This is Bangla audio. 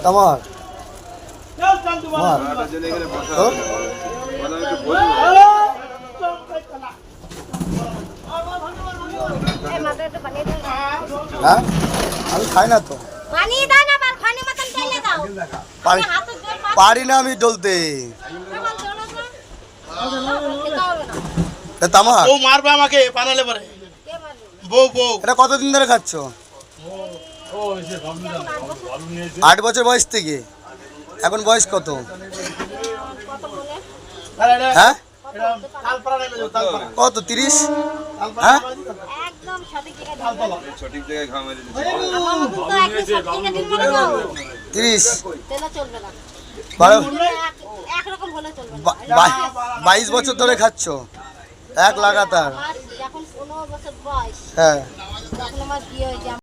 তোমার হ্যাঁ আমি খাই না তো পারি না আমি ডলতে তামার ও মারবে আমাকে পানালে পরে বউ বউ এটা কতদিন ধরে খাচ্ছ? 8 বছর বয়স থেকে এখন বয়স কত? হ্যাঁ কত 30? হ্যাঁ সঠিক জায়গায় ঘাম মেরে 30 22 বছর ধরে খাচ্ছ এক লাগাতার? হ্যাঁ